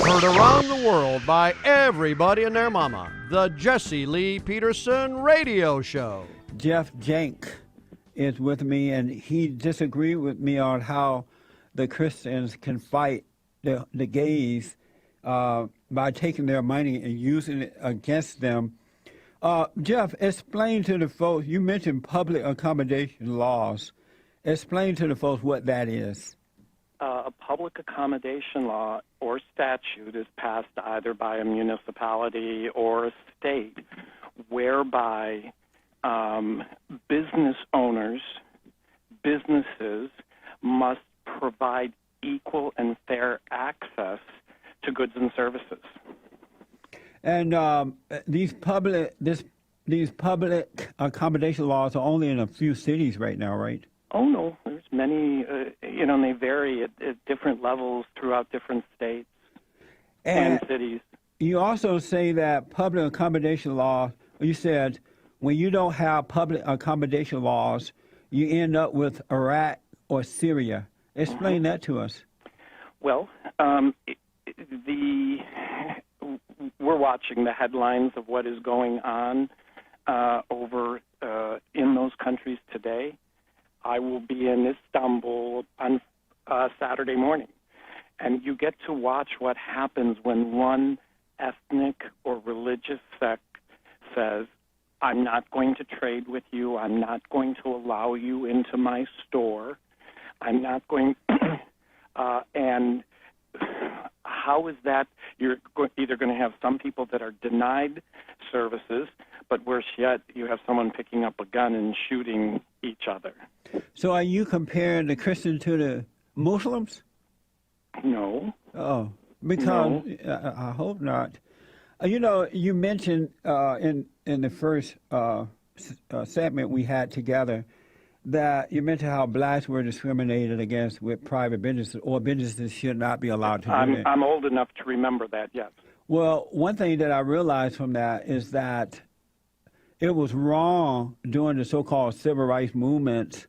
Heard around the world by everybody and their mama. The Jesse Lee Peterson Radio Show. Jeff Jank is with me, and he disagreed with me on how the Christians can fight the gays by taking their money and using it against them. Jeff, explain to the folks, you mentioned public accommodation laws. Explain to the folks what that is. A public accommodation law or statute is passed either by a municipality or a state whereby business owners, businesses must provide equal and fair access to goods and services. And these public accommodation laws are only in a few cities right now, right? Oh, no. There's many, and they vary at different levels throughout different states and cities. You also say that public accommodation law, you said when you don't have public accommodation laws, you end up with Iraq or Syria. Explain that to us. Well, we're watching the headlines of what is going on over in those countries today. I will be in Istanbul on Saturday morning, and you get to watch what happens when one ethnic or religious sect says, I'm not going to trade with you, I'm not going to allow you into my store, I'm not going, and how is that? You're either going to have some people that are denied services, but worse yet, you have someone picking up a gun and shooting each other. So are you comparing the Christians to the Muslims? No. Oh, because no. I hope not. You mentioned in the first segment we had together that you mentioned how blacks were discriminated against with private businesses, or businesses should not be allowed to do that. I'm old enough to remember that, yes. Well, one thing that I realized from that is that it was wrong during the so-called civil rights movement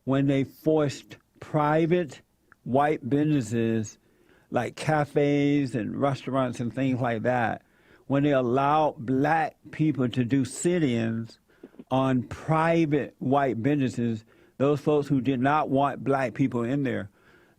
when they forced private white businesses like cafes and restaurants and things like that, when they allowed black people to do sit-ins on private white businesses, those folks who did not want black people in there,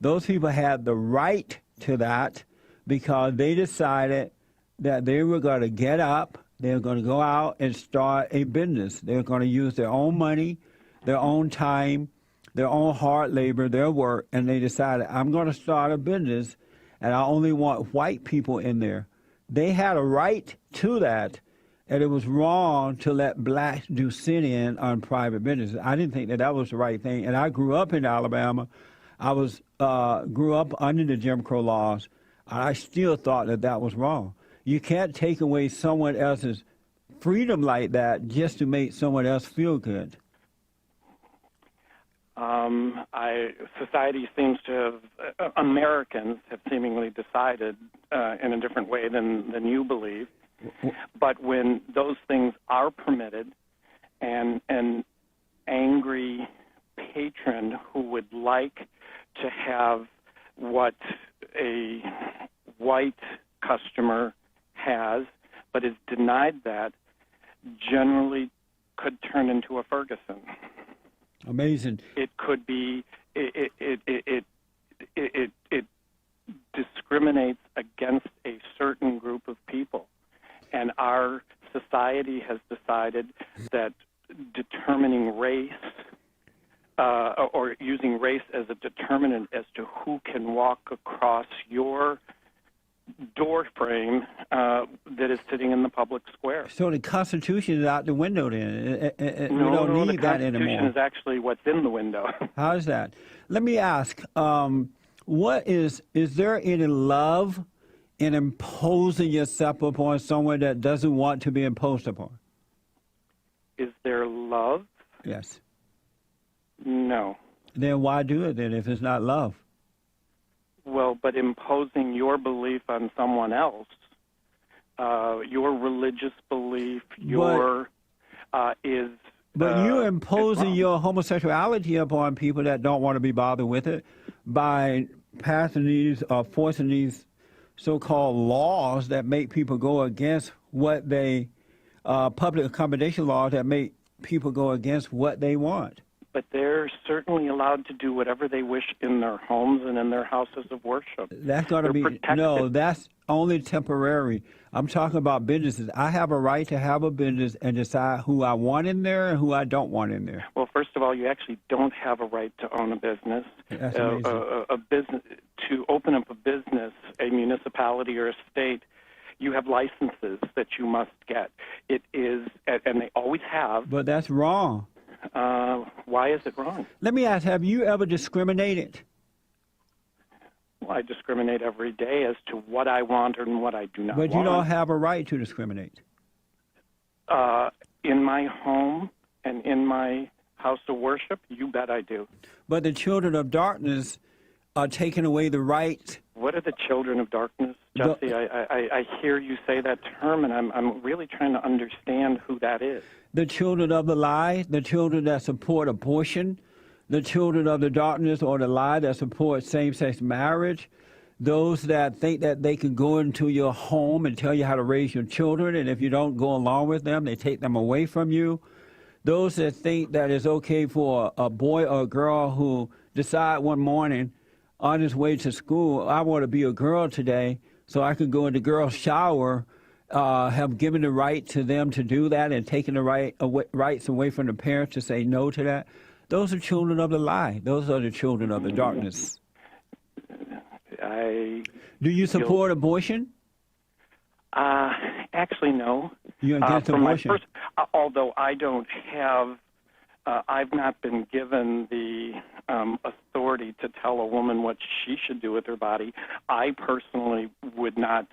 those people had the right to that because they decided that they were going to get up, they were going to go out and start a business. They were going to use their own money, their own time, their own hard labor, their work, and they decided, I'm going to start a business, and I only want white people in there. They had a right to that, and it was wrong to let blacks do sit-in on private businesses. I didn't think that that was the right thing, and I grew up in Alabama. I grew up under the Jim Crow laws. I still thought that that was wrong. You can't take away someone else's freedom like that just to make someone else feel good. Society seems to have, Americans have seemingly decided in a different way than you believe. But when those things are permitted and an angry patron who would like to have what a white customer has but is denied that, generally could turn into a Ferguson. Amazing. It could be, it discriminates against a certain group of people. And our society has decided that determining race or using race as a determinant as to who can walk across your door frame that is sitting in the public square. So the Constitution is out the window then? We don't need that anymore. The Constitution is actually what's in the window. How is that? Let me ask, is there any love in imposing yourself upon someone that doesn't want to be imposed upon? Is there love? Yes. No. Then why do it then if it's not love? Well, but imposing your belief on someone else, your religious belief, is... But you're imposing your homosexuality upon people that don't want to be bothered with it by passing these or forcing these so-called laws that make people go against what they, public accommodation laws that make people go against what they want. But they're certainly allowed to do whatever they wish in their homes and in their houses of worship. That's going to be, protected. no, that's only temporary. I'm talking about businesses. I have a right to have a business and decide who I want in there and who I don't want in there. Well, first of all, you actually don't have a right to own a business. That's amazing. A business, to open up a business, a municipality or a state, you have licenses that you must get. It is, and they always have. But that's wrong. Why is it wrong? Let me ask, have you ever discriminated? Well, I discriminate every day as to what I want and what I do not want. But you don't have a right to discriminate. In my home and in my house of worship, you bet I do. But the children of darkness are taking away the right. What are the children of darkness, Jesse? I hear you say that term, and I'm really trying to understand who that is. The children of the lie, the children that support abortion, the children of the darkness or the lie that support same-sex marriage, those that think that they can go into your home and tell you how to raise your children, and if you don't go along with them, they take them away from you. Those that think that it's okay for a boy or a girl who decide one morning on his way to school, I want to be a girl today, so I can go in the girl's shower, have given the right to them to do that and taken the rights away from the parents to say no to that. Those are children of the lie. Those are the children of the darkness. Do you support abortion? Actually, no. You're against abortion? Although I don't have, I've not been given the authority to tell a woman what she should do with her body. I personally would not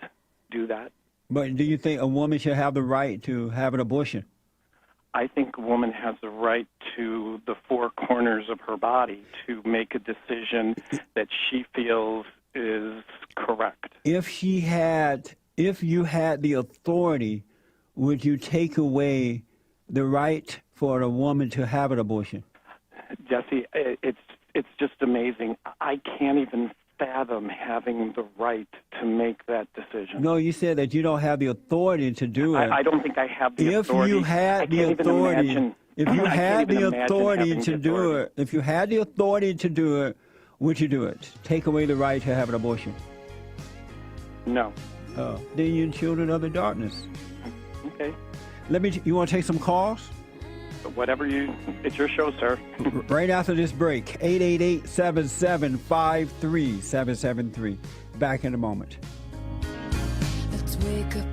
do that. But do you think a woman should have the right to have an abortion? I think a woman has the right to the four corners of her body to make a decision that she feels is correct. If you had the authority, would you take away the right for a woman to have an abortion? Jesse, it's just amazing. I can't even fathom having the right to make that decision. No, you said that you don't have the authority to do it. I don't think I have the authority. If you had the authority, if you had the authority to do it, if you had the authority to do it, would you do it? Take away the right to have an abortion? No. Oh, then you're children of the darkness. Okay. You want to take some calls? Whatever it's your show, sir. Right after this break, 888-7753-773. Back in a moment. Let's wake up